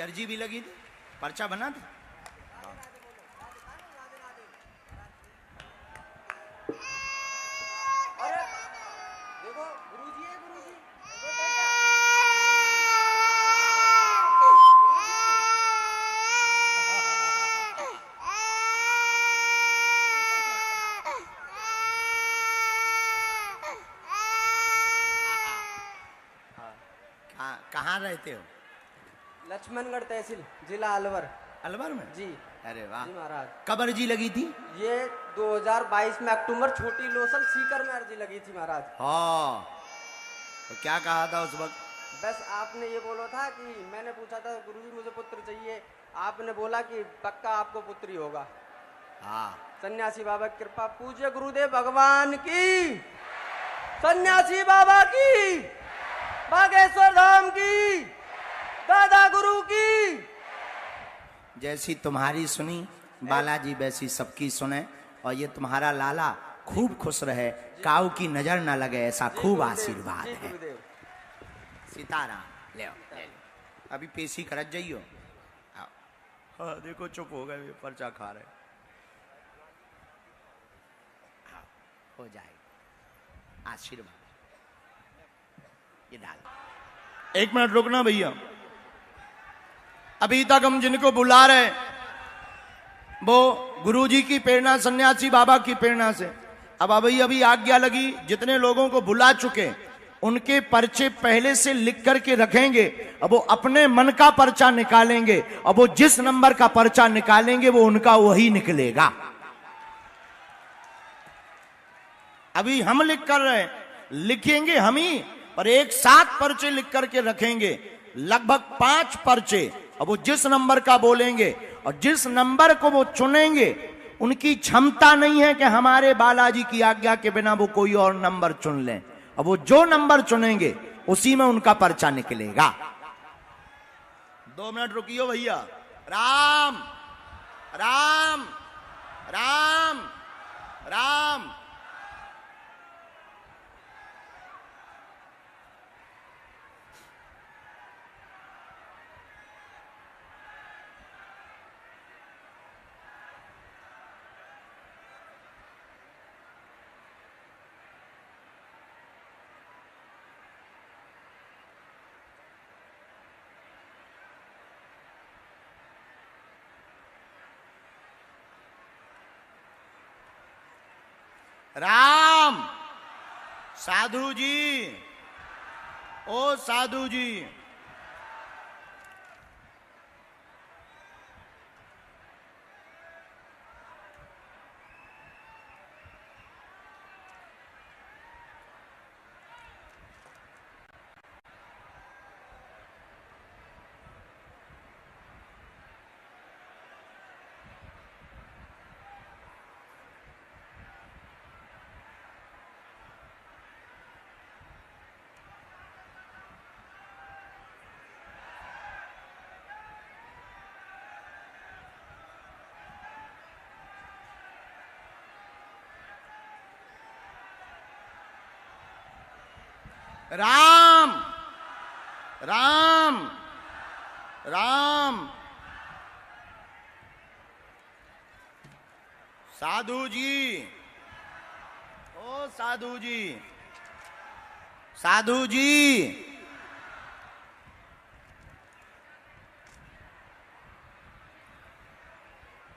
अर्जी भी लगी थी, पर्चा बना था। अरे देखो गुरुजी है, गुरुजी कहाँ रहते हो? लक्ष्मणगढ़ तहसील, जिला अलवर। अलवर में जी। अरे वाह। जी महाराज। कब अर्जी लगी थी? ये 2022 में अक्टूबर, छोटी लोसल सीकर में अर्जी लगी थी महाराज। हाँ, तो क्या कहा था उस वक्त? बस आपने ये बोला था कि मैंने पूछा था गुरुजी मुझे पुत्र चाहिए, आपने बोला कि पक्का आपको पुत्र ही होगा। हाँ। सन्यासी बाबा की कृपा, पूज्य गुरुदेव भगवान की, सन्यासी बाबा की, बागेश्वर धाम की, दादा गुरु की। जैसी तुम्हारी सुनी बालाजी वैसी सबकी सुने, और ये तुम्हारा लाला खूब खुश रहे, काऊ की नजर ना लगे, ऐसा खूब आशीर्वाद है। सीताराम। ले लो, अभी पेशी करत जाइयो। हाँ देखो चुप हो गए, पर्चा खा रहे। हो जाएगा आशीर्वाद। ये डाल। एक मिनट रुकना भैया, अभी तक हम जिनको बुला रहे वो गुरुजी की प्रेरणा, सन्यासी बाबा की प्रेरणा से। अब अभी आज्ञा लगी, जितने लोगों को बुला चुके उनके पर्चे पहले से लिख करके रखेंगे। अब वो अपने मन का पर्चा निकालेंगे, अब वो जिस नंबर का पर्चा निकालेंगे वो उनका वही निकलेगा। अभी हम लिख कर रहे हैं, लिखेंगे हम ही, पर एक साथ पर्चे लिख करके रखेंगे, लगभग 5 पर्चे। अब वो जिस नंबर का बोलेंगे और जिस नंबर को वो चुनेंगे, उनकी क्षमता नहीं है कि हमारे बालाजी की आज्ञा के बिना वो कोई और नंबर चुन लें। अब वो जो नंबर चुनेंगे उसी में उनका पर्चा निकलेगा। 2 मिनट रुकियो भैया। राम राम राम राम। राम। साधु जी, ओ साधु जी, राम राम राम। साधु जी, ओ साधु जी, साधु जी,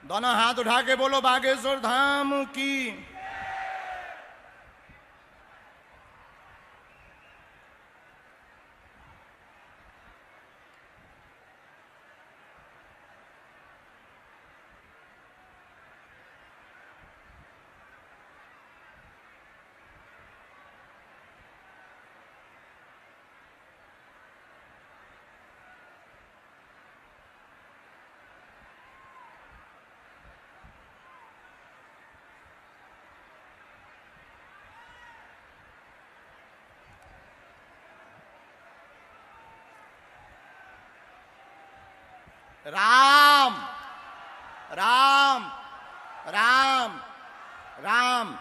दोनों हाथ उठा के बोलो बागेश्वर धाम की। राम राम राम राम।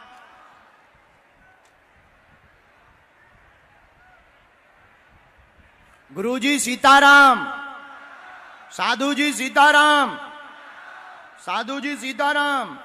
गुरुजी सीताराम। साधु जी सीताराम, साधु जी सीताराम।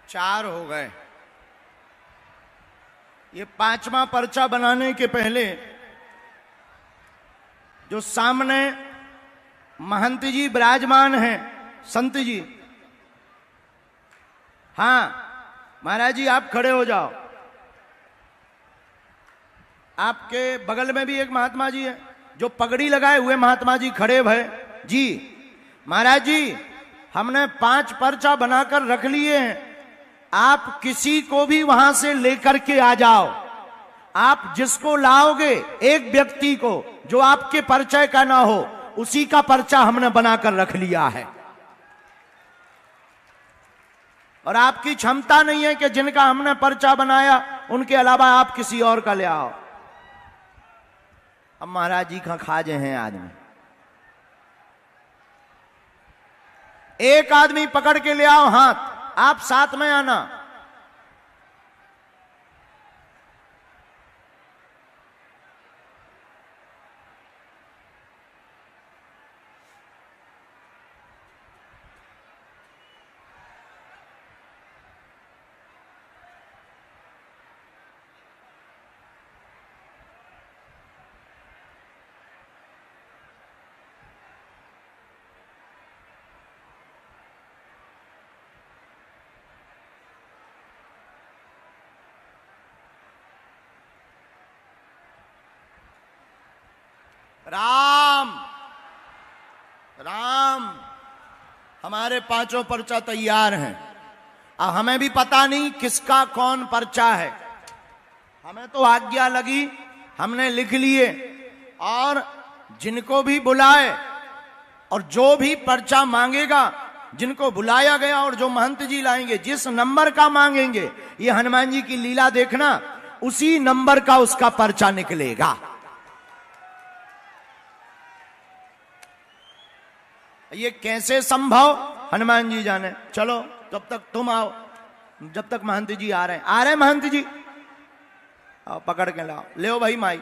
चार हो गए। ये पांचवा पर्चा बनाने के पहले जो सामने महंत जी विराजमान हैं, संत जी, हां महाराज जी आप खड़े हो जाओ। आपके बगल में भी एक महात्मा जी है, जो पगड़ी लगाए हुए महात्मा जी खड़े भय जी। महाराज जी हमने 5 पर्चा बनाकर रख लिए हैं, आप किसी को भी वहां से लेकर के आ जाओ। आप जिसको लाओगे, एक व्यक्ति को जो आपके परिचय का ना हो, उसी का पर्चा हमने बनाकर रख लिया है। और आपकी क्षमता नहीं है कि जिनका हमने पर्चा बनाया उनके अलावा आप किसी और का ले आओ। अब महाराज जी का खाजे हैं आदमी, एक आदमी पकड़ के ले आओ हाथ, आप साथ में आना। राम राम, हमारे 5 पर्चा तैयार हैं। अब हमें भी पता नहीं किसका कौन पर्चा है, हमें तो आज्ञा लगी, हमने लिख लिए। और जिनको भी बुलाए और जो भी पर्चा मांगेगा, जिनको बुलाया गया और जो महंत जी लाएंगे, जिस नंबर का मांगेंगे, ये हनुमान जी की लीला देखना, उसी नंबर का उसका पर्चा निकलेगा। ये कैसे संभव हनुमान जी जाने। चलो तब तक तुम आओ, जब तक महंत जी आ रहे हैं। आ रहे हैं महंत जी, आओ पकड़ के लाओ। ले भाई माई,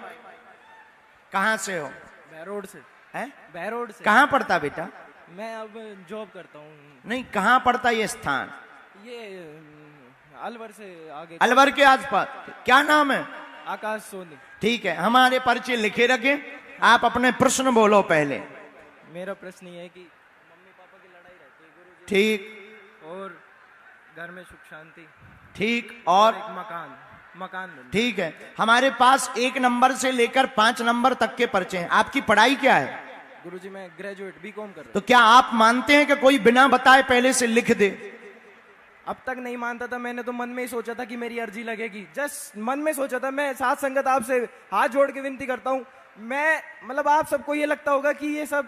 कहां से हो? बहरोड से। हैं? बहरोड से। कहां पड़ता बेटा? मैं अब जॉब करता हूँ। नहीं, कहां पड़ता ये स्थान? ये अलवर से आगे। अलवर के आसपास। क्या नाम है? आकाश सोनी। ठीक है, हमारे पर्चे लिखे रखे, आप अपने प्रश्न बोलो पहले। मेरा प्रश्न ये है कि मम्मी पापा की लड़ाई रहती है गुरुजी। ठीक। और घर में सुख शांति। ठीक। और एक मकान ठीक है। हमारे पास 1 नंबर से लेकर 5 नंबर तक के पर्चे हैं। आपकी पढ़ाई क्या है? गुरुजी मैं ग्रेजुएट बीकॉम कर रहा हूं। तो क्या आप मानते हैं कि कोई बिना बताए पहले से लिख दे? अब तक नहीं मानता था, मैंने तो मन में ही सोचा था कि मेरी अर्जी लगेगी, जस्ट मन में सोचा था। मैं साथ संगत आपसे हाथ जोड़ के विनती करता हूं, मैं मतलब आप सबको ये लगता होगा कि ये सब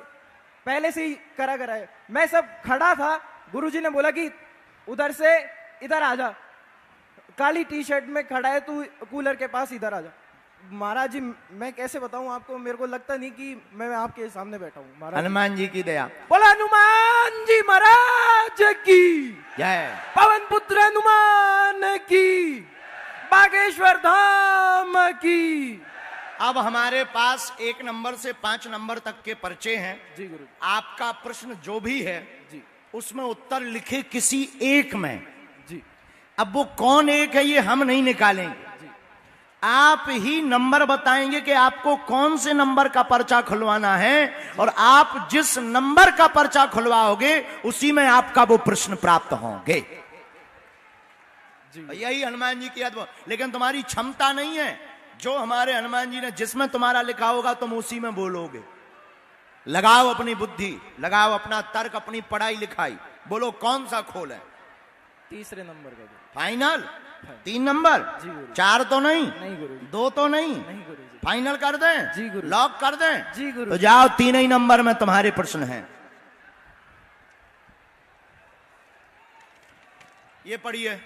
पहले से ही करा है। मैं सब खड़ा था, गुरुजी ने बोला कि उधर से इधर आ जा, काली टी शर्ट में खड़ा है तू, कूलर के पास इधर आ जा। महाराज जी मैं कैसे बताऊं आपको, मेरे को लगता नहीं कि मैं आपके सामने बैठा हूं। महाराज हनुमान जी की दया। बोला हनुमान जी महाराज की जय। पवन पुत्र हनुमान की, बागेश्वर धाम की। अब हमारे पास 1 नंबर से 5 नंबर तक के पर्चे हैं। जी गुरु। आपका प्रश्न जो भी है जी, उसमें उत्तर लिखे किसी एक में। जी। अब वो कौन एक है ये हम नहीं निकालेंगे, आप ही नंबर बताएंगे कि आपको कौन से नंबर का पर्चा खुलवाना है, और आप जिस नंबर का पर्चा खुलवाओगे उसी में आपका वो प्रश्न प्राप्त होंगे। यही हनुमान जी की अद्भुत। लेकिन तुम्हारी क्षमता नहीं है, जो हमारे हनुमान जी ने जिसमें तुम्हारा लिखा होगा तुम उसी में बोलोगे। लगाओ अपनी बुद्धि, लगाओ अपना तर्क, अपनी पढ़ाई लिखाई, बोलो कौन सा खोल है। तीसरे नंबर का गुरु। फाइनल? 3 नंबर? जी गुरु। 4 तो नहीं? नहीं गुरु जी। 2 तो नहीं? नहीं गुरु जी। फाइनल कर दें? जी गुरु। लॉक कर दें? जी गुरु। तो जाओ, 3 ही नंबर में तुम्हारे प्रश्न हैं। ये पढ़िए।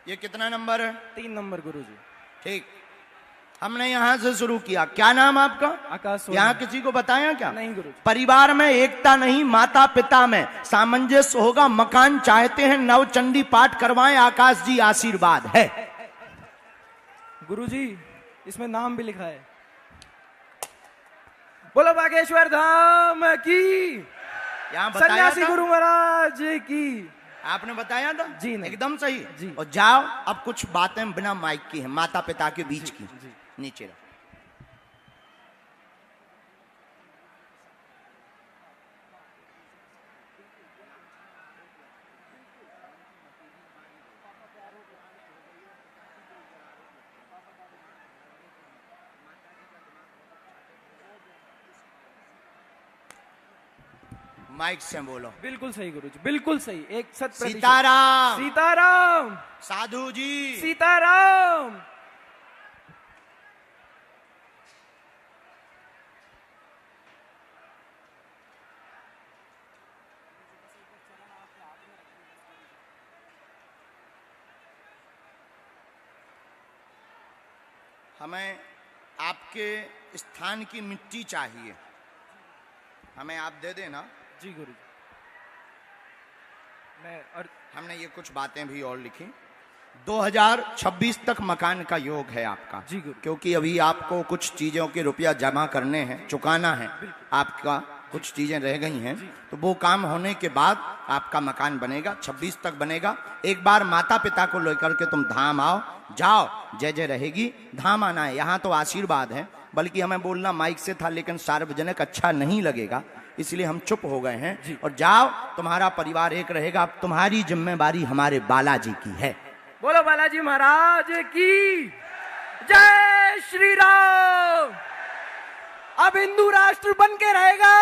ये कितना नंबर है? 3 नंबर गुरु जी। ठीक, हमने यहां से शुरू किया। क्या नाम आपका? आकाश सोनी। यहाँ किसी को बताया क्या? नहीं गुरु जी। परिवार में एकता नहीं, माता पिता में सामंजस्य होगा। मकान चाहते हैं, नवचंडी पाठ करवाएं, आकाश जी आशीर्वाद है। गुरु जी इसमें नाम भी लिखा है। बोलो बागेश्वर धाम की, यहाँ बताया सन्यासी था? गुरु महाराज की। आपने बताया था? जी नहीं। एकदम सही जी। और जाओ, अब कुछ बातें बिना माइक की हैं, माता पिता के बीच की। जी। नीचे रहो। माइक से बोलो। बिल्कुल सही गुरु जी, बिल्कुल सही, 100%। सीताराम। सीताराम। साधु जी। सीताराम। हमें आपके स्थान की मिट्टी चाहिए, हमें आप दे देना। जी गुरु जी। मैं और हमने ये कुछ बातें भी और लिखी। 2026 तक मकान का योग है आपका। जी गुरु। क्योंकि अभी आपको कुछ चीजों के रुपया जमा करने हैं, चुकाना है, आपका कुछ चीजें रह गई हैं, तो वो काम होने के बाद आपका मकान बनेगा। 26 तक बनेगा। एक बार माता पिता को लेकर के तुम धाम आओ, जाओ, जय जय रहेगी। धाम आना है, यहाँ तो आशीर्वाद है, बल्कि हमें बोलना माइक से था, लेकिन सार्वजनिक अच्छा नहीं लगेगा, इसलिए हम चुप हो गए हैं। और जाओ, तुम्हारा परिवार एक रहेगा। अब तुम्हारी जिम्मेवारी हमारे बालाजी की है। बोलो बालाजी महाराज की जय। श्री राम। अब हिंदू राष्ट्र बन के रहेगा।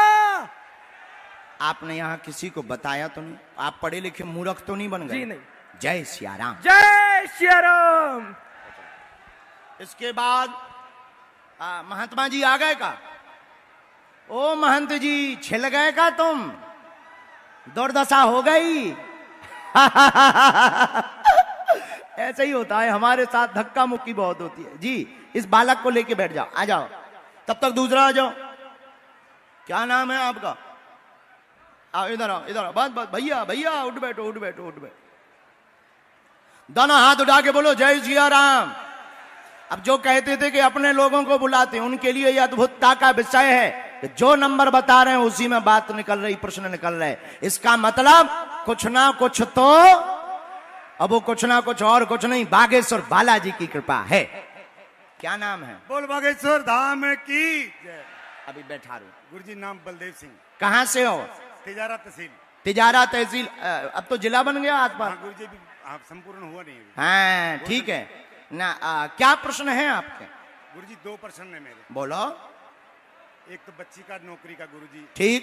आपने यहाँ किसी को बताया तो नहीं? आप पढ़े लिखे मूर्ख तो नहीं बन गए? जी नहीं। जय सिया राम। जय श्री राम। इसके बाद महात्मा जी आ गए का? ओ महंत जी, छिल गए का तुम? दुर्दशा हो गई। ऐसा ही होता है हमारे साथ, धक्का मुक्की बहुत होती है जी। इस बालक को लेके बैठ जाओ, आ जाओ, तब तक दूसरा आ जाओ। क्या नाम है आपका? आओ इधर आओ, इधर आओ। बस बस भैया, भैया उठ बैठो, उठ बैठो, उठ बैठो। दोनों हाथ उठा के बोलो जय सिया राम। अब जो कहते थे कि अपने लोगों को बुलाते हैं, उनके लिए यह अद्भुतता का विषय है कि जो नंबर बता रहे हैं उसी में बात निकल रही, प्रश्न निकल रहे। इसका मतलब कुछ ना कुछ तो, अब वो कुछ ना कुछ और कुछ नहीं, बागेश्वर बालाजी की कृपा है। क्या नाम है? बोल बागेश्वर धाम की जय। अभी बैठा रू। गुरुजी नाम बलदेव सिंह, कहां से हो? तिजारा तहसील। तिजारा तहसील। अब तो जिला बन गया आसपास। हाँ गुरुजी भी संपूर्ण हुआ नहीं अभी। हाँ ठीक है ना। क्या प्रश्न है आपके? गुरुजी 2 प्रश्न है मेरे। बोलो। एक तो बच्ची का नौकरी का गुरुजी। ठीक।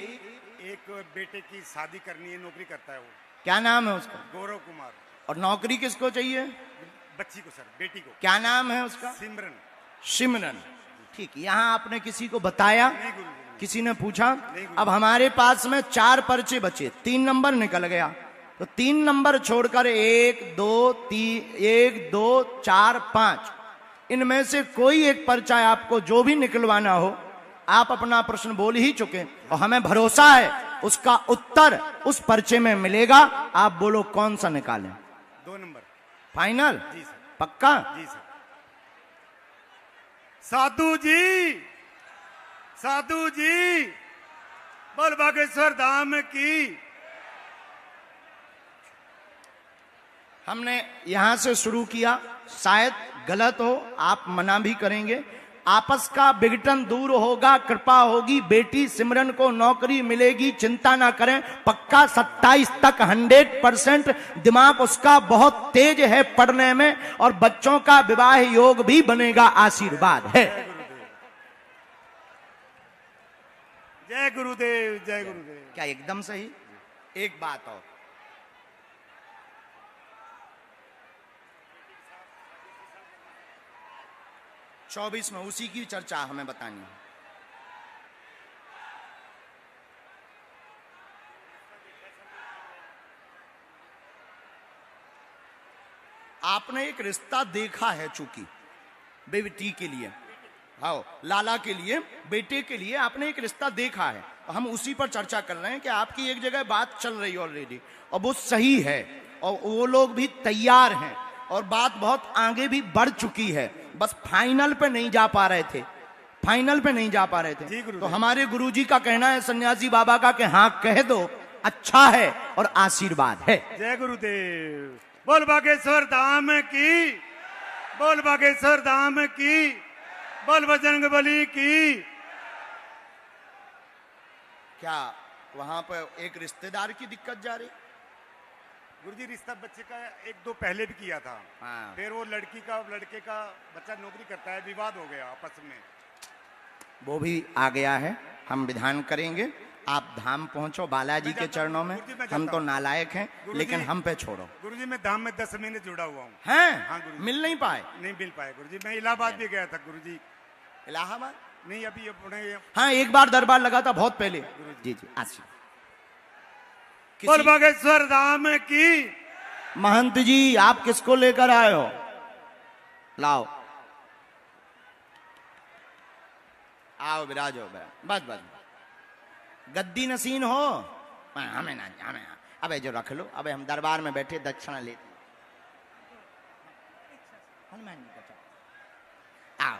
एक बेटे की शादी करनी है, नौकरी करता है वो। क्या नाम है उसका? गौरव कुमार। और नौकरी किसको चाहिए? बच्ची को सर, बेटी को। क्या नाम है उसका? सिमरन। सिमरन। ठीक। यहाँ आपने किसी को बताया? नहीं गुरुजी। किसी ने पूछा? नहीं। अब हमारे पास में 4 पर्चे बचे, 3 नंबर निकल गया, तो 3 नंबर छोड़कर 1 2 3 1 2 4 5 इनमें से कोई एक पर्चा आपको जो भी निकलवाना हो, आप अपना प्रश्न बोल ही चुके और हमें भरोसा है उसका उत्तर उस पर्चे में मिलेगा। आप बोलो कौन सा निकालें? 2 नंबर। फाइनल? जी सर। पक्का? जी सर। साधु जी, साधु जी, बोल बागेश्वर धाम की। हमने यहां से शुरू किया, शायद गलत हो, आप मना भी करेंगे। आपस का विघटन दूर होगा, कृपा होगी, बेटी सिमरन को नौकरी मिलेगी, चिंता ना करें। पक्का 27 तक 100% दिमाग उसका बहुत तेज है पढ़ने में, और बच्चों का विवाह योग भी बनेगा, आशीर्वाद है। जय गुरुदेव, जय गुरुदेव। क्या एकदम सही? एक बात और, 24 में उसी की चर्चा हमें बतानी है। आपने एक रिश्ता देखा है, चूंकि बेटी के लिए, हाँ लाला के लिए, बेटे के लिए आपने एक रिश्ता देखा है, तो हम उसी पर चर्चा कर रहे हैं कि आपकी एक जगह बात चल रही है ऑलरेडी और वो सही है और वो लोग भी तैयार हैं और बात बहुत आगे भी बढ़ चुकी है, बस फाइनल पे नहीं जा पा रहे थे, फाइनल पे नहीं जा पा रहे जी थे। गुरुदेव। तो हमारे गुरुजी का कहना है सन्यासी बाबा का कि हाँ कह दो, अच्छा है और आशीर्वाद है। जय गुरुदेव। बोल बागेश्वर धाम की, बोल बागेश्वर धाम की, बोल बजरंग बली की। क्या वहां पर एक रिश्तेदार की दिक्कत जा रही? गुरुजी रिश्ता बच्चे का एक दो पहले भी किया था, हाँ। फिर वो लड़की का लड़के का बच्चा नौकरी करता है, विवाद हो गया आपस में। वो भी आ गया है, हम विधान करेंगे। आप धाम पहुंचो बालाजी के चरणों में। गुरुजी, मैं हम जाता तो हूं। नालायक हैं, गुरुजी, लेकिन हम पे छोड़ो। गुरुजी मैं धाम में 10 महीने जुड़ा हुआ हूँ। हैं? हाँ गुरुजी। मिल नहीं पाए? नहीं मिल पाए गुरुजी। मैं इलाहाबाद भी गया था गुरुजी। इलाहाबाद? नहीं अभी अपने हाँ एक बार दरबार लगा था बहुत पहले। जी जी आशी। बोल बागेश्वर धाम की। महंत जी आप किसको लेकर आए हो? लाओ, आओ विराजो, बस बस गद्दी नसीन हो। हमें ना, हमें ना। अबे जो रख लो, अबे हम दरबार में बैठे दक्षिणा लेते। हनुमान जी का चलो। आओ